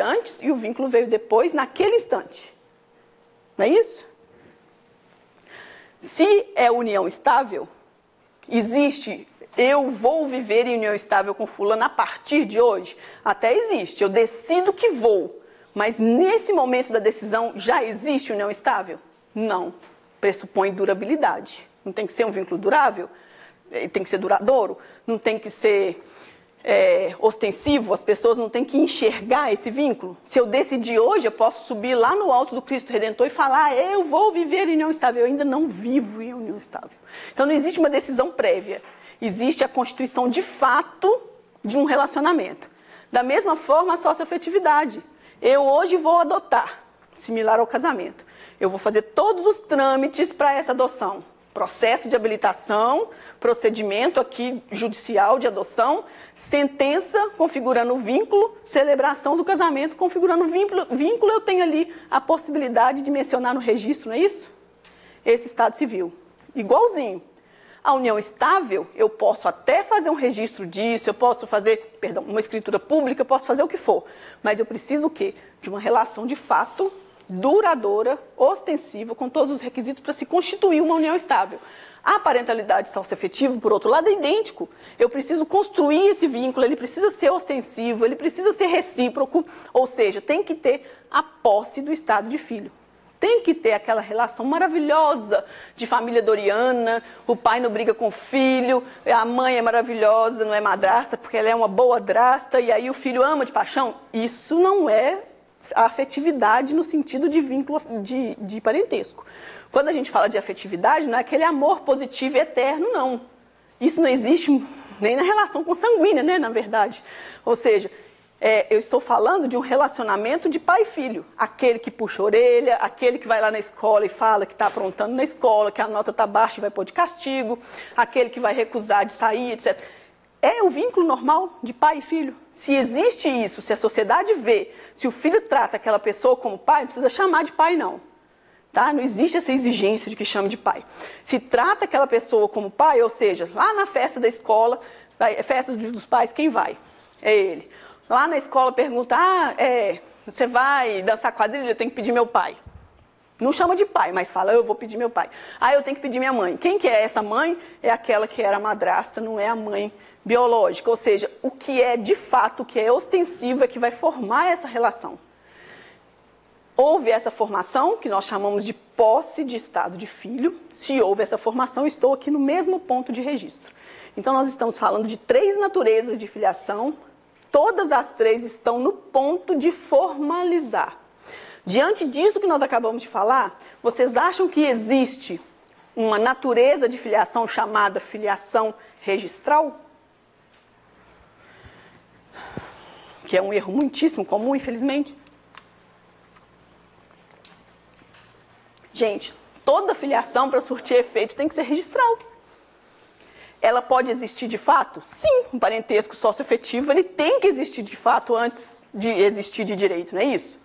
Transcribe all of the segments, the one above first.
antes e o vínculo veio depois, naquele instante. Não é isso? Se é união estável, existe, eu vou viver em união estável com fulano a partir de hoje? Até existe, eu decido que vou. Mas nesse momento da decisão, já existe união estável? Não. Pressupõe durabilidade. Não tem que ser um vínculo durável, tem que ser duradouro, não tem que ser ostensivo, as pessoas não têm que enxergar esse vínculo. Se eu decidir hoje, eu posso subir lá no alto do Cristo Redentor e falar, eu vou viver em união estável. Eu ainda não vivo em união estável. Então não existe uma decisão prévia. Existe a constituição de fato de um relacionamento. Da mesma forma, a socioafetividade. Eu hoje vou adotar, similar ao casamento. Eu vou fazer todos os trâmites para essa adoção. Processo de habilitação, procedimento aqui judicial de adoção, sentença configurando o vínculo, celebração do casamento configurando o vínculo, eu tenho ali a possibilidade de mencionar no registro, não é isso? Esse estado civil. Igualzinho. A união estável, eu posso até fazer um registro disso, eu posso fazer, uma escritura pública, eu posso fazer o que for. Mas eu preciso o quê? De uma relação de fato duradoura, ostensiva, com todos os requisitos para se constituir uma união estável. A parentalidade socioafetiva, por outro lado, é idêntico. Eu preciso construir esse vínculo, ele precisa ser ostensivo, ele precisa ser recíproco, ou seja, tem que ter a posse do estado de filho. Tem que ter aquela relação maravilhosa de família doriana, o pai não briga com o filho, a mãe é maravilhosa, não é madrasta, porque ela é uma boa drasta, e aí o filho ama de paixão. Isso não é a afetividade no sentido de vínculo de parentesco. Quando a gente fala de afetividade, não é aquele amor positivo e eterno, não. Isso não existe nem na relação consanguínea, né, na verdade. Ou seja, eu estou falando de um relacionamento de pai e filho. Aquele que puxa a orelha, aquele que vai lá na escola e fala que está aprontando na escola, que a nota está baixa e vai pôr de castigo, aquele que vai recusar de sair, etc. É o vínculo normal de pai e filho. Se existe isso, se a sociedade vê, se o filho trata aquela pessoa como pai, não precisa chamar de pai, não. Tá? Não existe essa exigência de que chame de pai. Se trata aquela pessoa como pai, ou seja, lá na festa da escola, festa dos pais, quem vai? É ele. Lá na escola pergunta, você vai dançar quadrilha? Eu tenho que pedir meu pai. Não chama de pai, mas fala, eu vou pedir meu pai. Eu tenho que pedir minha mãe. Quem que é essa mãe? É aquela que era a madrasta, não é a mãe biológica. Ou seja, o que é de fato, o que é ostensivo é que vai formar essa relação. Houve essa formação, que nós chamamos de posse de estado de filho. Se houve essa formação, estou aqui no mesmo ponto de registro. Então, nós estamos falando de 3 naturezas de filiação. Todas as 3 estão no ponto de formalizar. Diante disso que nós acabamos de falar, vocês acham que existe uma natureza de filiação chamada filiação registral? Que é um erro muitíssimo comum, infelizmente. Gente, toda filiação para surtir efeito tem que ser registral. Ela pode existir de fato? Sim, um parentesco socioafetivo ele tem que existir de fato antes de existir de direito, não é isso?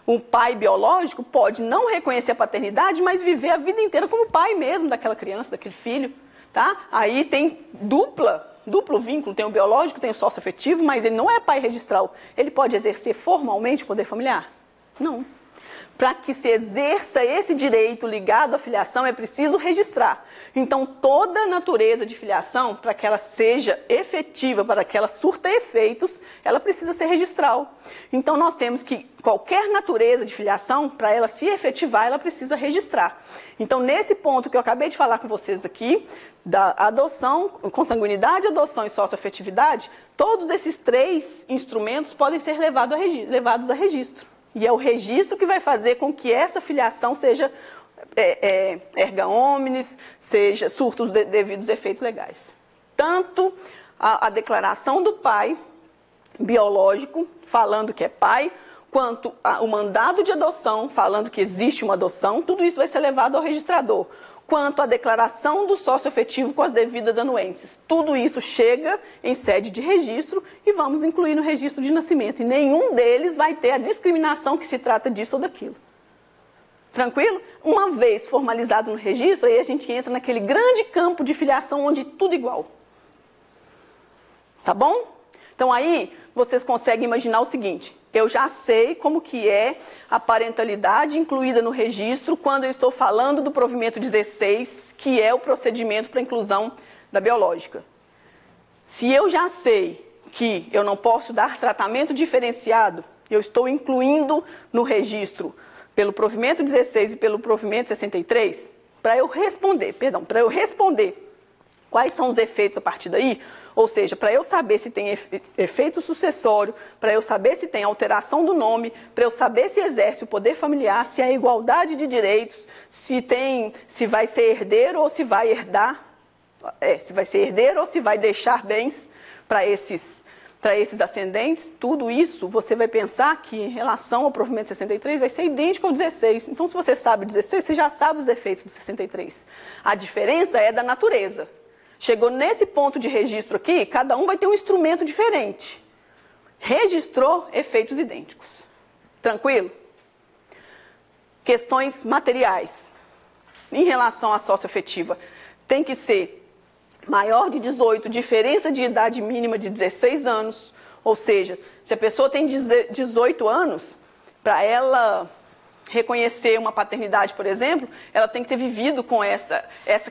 Um pai biológico pode não reconhecer a paternidade, mas viver a vida inteira como pai mesmo daquela criança, daquele filho. Tá? Aí tem duplo vínculo, tem o biológico, tem o socioafetivo, mas ele não é pai registral. Ele pode exercer formalmente o poder familiar? Não. Para que se exerça esse direito ligado à filiação, é preciso registrar. Então, toda a natureza de filiação, para que ela seja efetiva, para que ela surta efeitos, ela precisa ser registral. Então, nós temos que qualquer natureza de filiação, para ela se efetivar, ela precisa registrar. Então, nesse ponto que eu acabei de falar com vocês aqui, da adoção, consanguinidade, adoção e socioafetividade, todos esses 3 instrumentos podem ser levados a registro. E é o registro que vai fazer com que essa filiação seja erga omnes, surta os devidos efeitos legais. Tanto a declaração do pai biológico, falando que é pai, quanto o mandado de adoção, falando que existe uma adoção, tudo isso vai ser levado ao registrador. Quanto à declaração do sócio-afetivo com as devidas anuências. Tudo isso chega em sede de registro e vamos incluir no registro de nascimento. E nenhum deles vai ter a discriminação que se trata disso ou daquilo. Tranquilo? Uma vez formalizado no registro, aí a gente entra naquele grande campo de filiação onde tudo é igual. Tá bom? Então aí, vocês conseguem imaginar o seguinte: eu já sei como que é a parentalidade incluída no registro quando eu estou falando do provimento 16, que é o procedimento para a inclusão da biológica. Se eu já sei que eu não posso dar tratamento diferenciado, eu estou incluindo no registro pelo provimento 16 e pelo provimento 63, para eu responder quais são os efeitos a partir daí, ou seja, para eu saber se tem efeito sucessório, para eu saber se tem alteração do nome, para eu saber se exerce o poder familiar, se há igualdade de direitos, se vai ser herdeiro ou se vai herdar, se vai ser herdeiro ou se vai deixar bens para esses ascendentes, tudo isso você vai pensar que em relação ao provimento 63 vai ser idêntico ao 16. Então, se você sabe o 16, você já sabe os efeitos do 63. A diferença é da natureza. Chegou nesse ponto de registro aqui, cada um vai ter um instrumento diferente. Registrou efeitos idênticos. Tranquilo? Questões materiais. Em relação à socioafetiva, tem que ser maior de 18, diferença de idade mínima de 16 anos. Ou seja, se a pessoa tem 18 anos, para ela reconhecer uma paternidade, por exemplo, ela tem que ter vivido com essa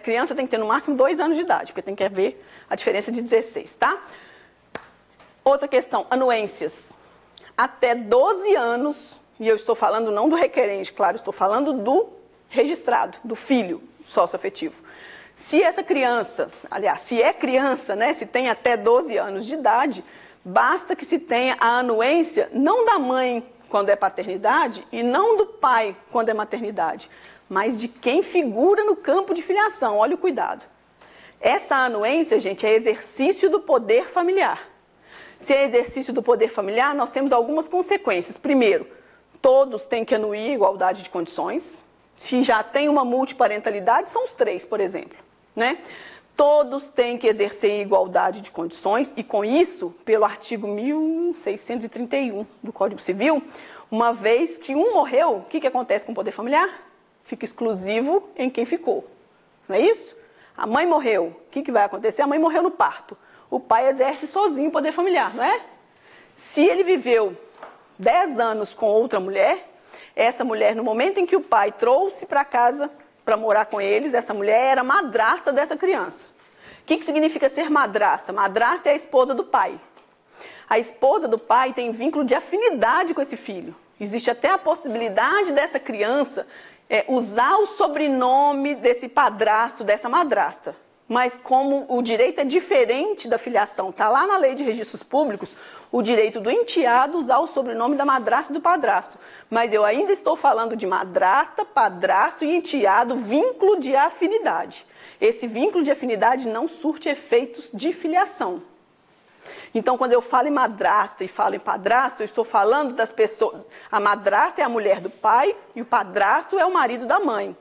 criança, tem que ter no máximo 2 anos de idade, porque tem que haver a diferença de 16, tá? Outra questão, anuências. Até 12 anos, e eu estou falando não do requerente, claro, estou falando do registrado, do filho socioafetivo. Se essa criança, aliás, se é criança, né, se tem até 12 anos de idade, basta que se tenha a anuência, não da mãe quando é paternidade e não do pai quando é maternidade, mas de quem figura no campo de filiação. Olha o cuidado. Essa anuência, gente, é exercício do poder familiar. Se é exercício do poder familiar, nós temos algumas consequências. Primeiro, todos têm que anuir igualdade de condições. Se já tem uma multiparentalidade, são os 3, por exemplo, né? Todos têm que exercer igualdade de condições e, com isso, pelo artigo 1631 do Código Civil, uma vez que um morreu, o que acontece com o poder familiar? Fica exclusivo em quem ficou, não é isso? A mãe morreu, o que vai acontecer? A mãe morreu no parto. O pai exerce sozinho o poder familiar, não é? Se ele viveu 10 anos com outra mulher, essa mulher, no momento em que o pai trouxe para casa para morar com eles, essa mulher era madrasta dessa criança. O que significa ser madrasta? Madrasta é a esposa do pai. A esposa do pai tem vínculo de afinidade com esse filho. Existe até a possibilidade dessa criança usar o sobrenome desse padrasto, dessa madrasta. Mas como o direito é diferente da filiação, está lá na Lei de Registros Públicos, o direito do enteado usar o sobrenome da madrasta e do padrasto. Mas eu ainda estou falando de madrasta, padrasto e enteado, vínculo de afinidade. Esse vínculo de afinidade não surte efeitos de filiação. Então, quando eu falo em madrasta e falo em padrasto, eu estou falando das pessoas. A madrasta é a mulher do pai e o padrasto é o marido da mãe.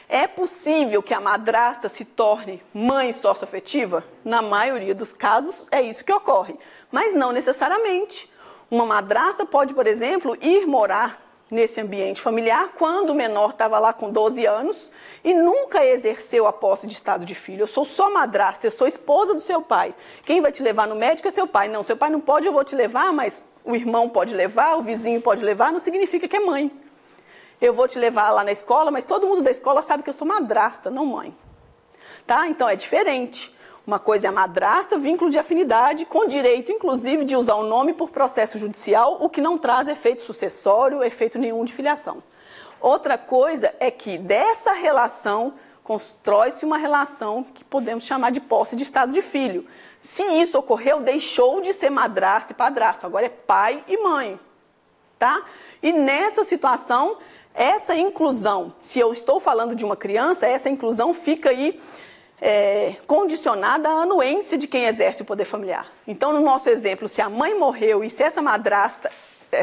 É possível que a madrasta se torne mãe socioafetiva? Na maioria dos casos, é isso que ocorre. Mas não necessariamente. Uma madrasta pode, por exemplo, ir morar nesse ambiente familiar quando o menor estava lá com 12 anos e nunca exerceu a posse de estado de filho. Eu sou só madrasta, eu sou esposa do seu pai. Quem vai te levar no médico é seu pai. Não, seu pai não pode, eu vou te levar, mas o irmão pode levar, o vizinho pode levar, não significa que é mãe. Eu vou te levar lá na escola, mas todo mundo da escola sabe que eu sou madrasta, não mãe. Tá? Então é diferente. Uma coisa é a madrasta, vínculo de afinidade, com direito, inclusive, de usar o nome por processo judicial, o que não traz efeito sucessório, efeito nenhum de filiação. Outra coisa é que dessa relação constrói-se uma relação que podemos chamar de posse de estado de filho. Se isso ocorreu, deixou de ser madrasta e padrasto, agora é pai e mãe. Tá? E nessa situação, essa inclusão, se eu estou falando de uma criança, essa inclusão fica aí condicionada à anuência de quem exerce o poder familiar. Então, no nosso exemplo, se a mãe morreu e se essa madrasta,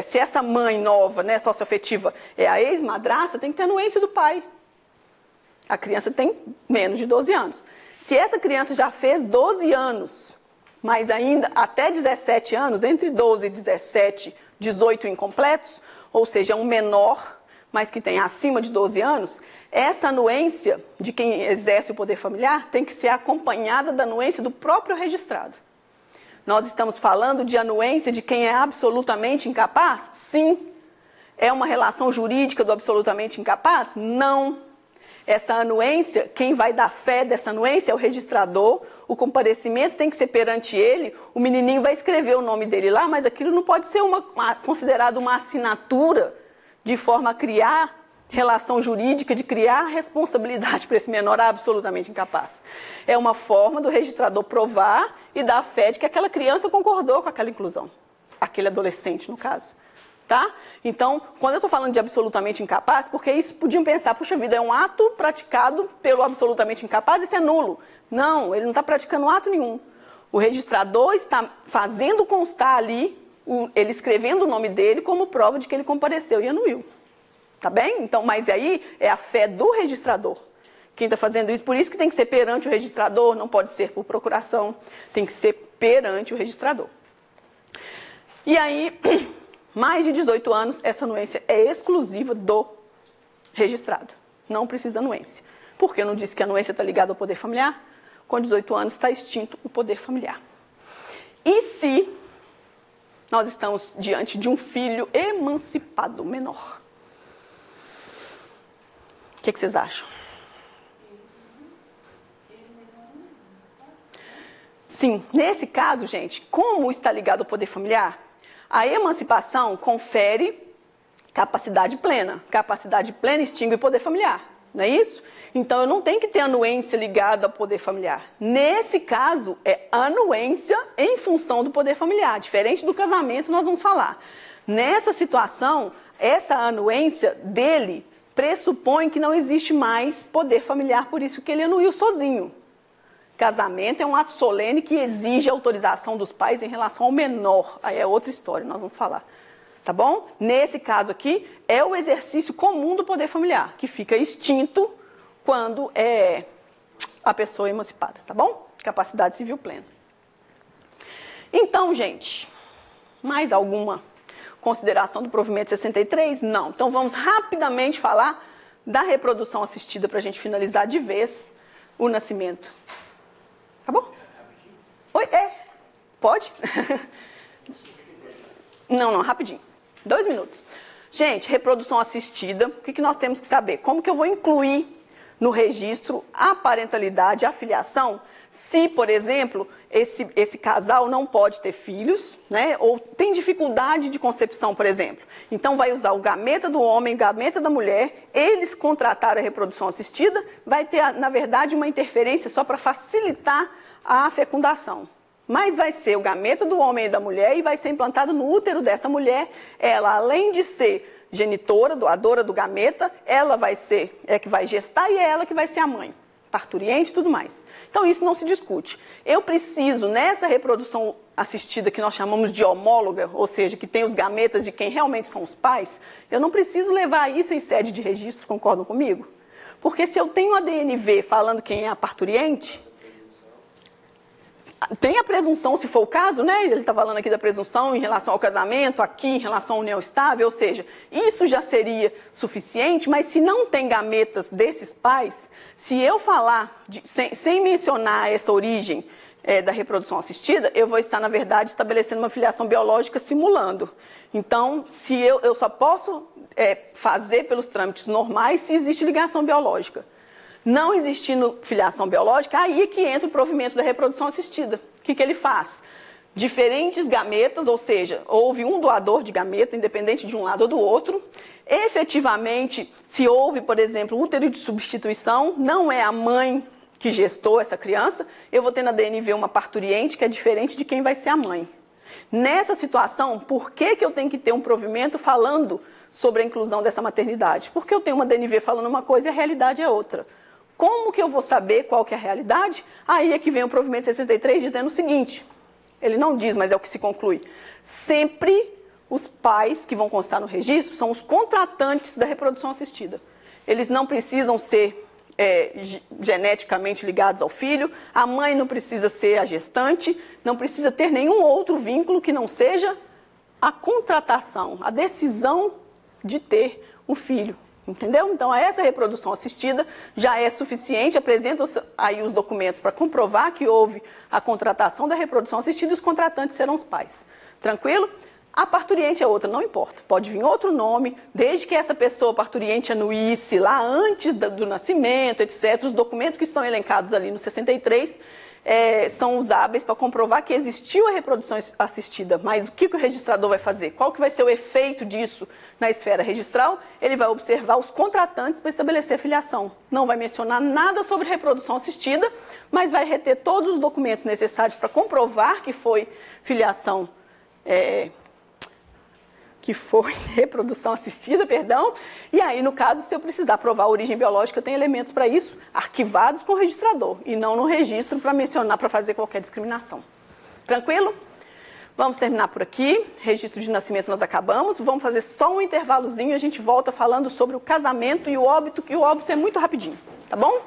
se essa mãe nova, né, socioafetiva, é a ex-madrasta, tem que ter anuência do pai. A criança tem menos de 12 anos. Se essa criança já fez 12 anos, mas ainda até 17 anos, entre 12 e 17, 18 incompletos, ou seja, um menor, mas que tem acima de 12 anos, essa anuência de quem exerce o poder familiar tem que ser acompanhada da anuência do próprio registrado. Nós estamos falando de anuência de quem é absolutamente incapaz? Sim. É uma relação jurídica do absolutamente incapaz? Não. Essa anuência, quem vai dar fé dessa anuência é o registrador, o comparecimento tem que ser perante ele, o menininho vai escrever o nome dele lá, mas aquilo não pode ser considerado uma assinatura de forma a criar relação jurídica, de criar responsabilidade para esse menor absolutamente incapaz. É uma forma do registrador provar e dar fé de que aquela criança concordou com aquela inclusão, aquele adolescente, no caso. Tá? Então, quando eu estou falando de absolutamente incapaz, porque isso podiam pensar, puxa vida, é um ato praticado pelo absolutamente incapaz, isso é nulo. Não, ele não está praticando ato nenhum. O registrador está fazendo constar ali, ele escrevendo o nome dele como prova de que ele compareceu e anuiu. Tá bem? Então, mas aí é a fé do registrador. Quem está fazendo isso, por isso que tem que ser perante o registrador, não pode ser por procuração, tem que ser perante o registrador. E aí, mais de 18 anos, essa anuência é exclusiva do registrado. Não precisa anuência. Por que eu não disse que a anuência está ligada ao poder familiar? Com 18 anos está extinto o poder familiar. E se nós estamos diante de um filho emancipado menor? O que vocês acham? Sim, nesse caso, gente, como está ligado ao poder familiar, a emancipação confere capacidade plena. Capacidade plena extingue o poder familiar, não é isso? Então, eu não tenho que ter anuência ligada ao poder familiar. Nesse caso, é anuência em função do poder familiar. Diferente do casamento, nós vamos falar. Nessa situação, essa anuência dele pressupõe que não existe mais poder familiar, por isso que ele anuiu sozinho. Casamento é um ato solene que exige autorização dos pais em relação ao menor. Aí é outra história, nós vamos falar. Tá bom? Nesse caso aqui, é o exercício comum do poder familiar, que fica extinto quando é a pessoa emancipada, tá bom? Capacidade civil plena. Então, gente, mais alguma consideração do provimento 63? Não. Então, vamos rapidamente falar da reprodução assistida para a gente finalizar de vez o nascimento. Acabou? Oi, pode? Não, rapidinho. 2 minutos. Gente, reprodução assistida, o que nós temos que saber? Como que eu vou incluir no registro a parentalidade, a filiação, se, por exemplo, esse casal não pode ter filhos, né? Ou tem dificuldade de concepção, por exemplo. Então, vai usar o gameta do homem, o gameta da mulher, eles contrataram a reprodução assistida, vai ter, na verdade, uma interferência só para facilitar a fecundação. Mas vai ser o gameta do homem e da mulher e vai ser implantado no útero dessa mulher. Ela, além de ser genitora, doadora do gameta, ela vai ser, que vai gestar e é ela que vai ser a mãe, parturiente e tudo mais. Então, isso não se discute. Eu preciso, nessa reprodução assistida que nós chamamos de homóloga, ou seja, que tem os gametas de quem realmente são os pais, eu não preciso levar isso em sede de registro, concordam comigo? Porque se eu tenho a DNV falando quem é a parturiente, tem a presunção, se for o caso, né? Ele está falando aqui da presunção em relação ao casamento, aqui em relação à união estável, ou seja, isso já seria suficiente, mas se não tem gametas desses pais, se eu falar, sem mencionar essa origem da reprodução assistida, eu vou estar, na verdade, estabelecendo uma filiação biológica simulando. Então, se eu só posso fazer pelos trâmites normais se existe ligação biológica. Não existindo filiação biológica, aí é que entra o provimento da reprodução assistida. O que ele faz? Diferentes gametas, ou seja, houve um doador de gameta, independente de um lado ou do outro. Efetivamente, se houve, por exemplo, útero de substituição, não é a mãe que gestou essa criança, eu vou ter na DNV uma parturiente que é diferente de quem vai ser a mãe. Nessa situação, por que eu tenho que ter um provimento falando sobre a inclusão dessa maternidade? Porque eu tenho uma DNV falando uma coisa e a realidade é outra. Como que eu vou saber qual que é a realidade? Aí é que vem o provimento 63 dizendo o seguinte, ele não diz, mas é o que se conclui. Sempre os pais que vão constar no registro são os contratantes da reprodução assistida. Eles não precisam ser geneticamente ligados ao filho, a mãe não precisa ser a gestante, não precisa ter nenhum outro vínculo que não seja a contratação, a decisão de ter um filho. Entendeu? Então, essa reprodução assistida já é suficiente, apresenta aí os documentos para comprovar que houve a contratação da reprodução assistida e os contratantes serão os pais. Tranquilo? A parturiente é outra, não importa. Pode vir outro nome, desde que essa pessoa parturiente anuísse lá antes do nascimento, etc. Os documentos que estão elencados ali no 63 são usáveis para comprovar que existiu a reprodução assistida. Mas o que o registrador vai fazer? Qual que vai ser o efeito disso na esfera registral? Ele vai observar os contratantes para estabelecer a filiação. Não vai mencionar nada sobre reprodução assistida, mas vai reter todos os documentos necessários para comprovar que foi filiação, que foi reprodução assistida, perdão. E aí, no caso, se eu precisar provar a origem biológica, eu tenho elementos para isso, arquivados com o registrador, e não no registro para mencionar, para fazer qualquer discriminação. Tranquilo? Vamos terminar por aqui. Registro de nascimento nós acabamos. Vamos fazer só um intervalozinho e a gente volta falando sobre o casamento e o óbito, que o óbito é muito rapidinho, tá bom?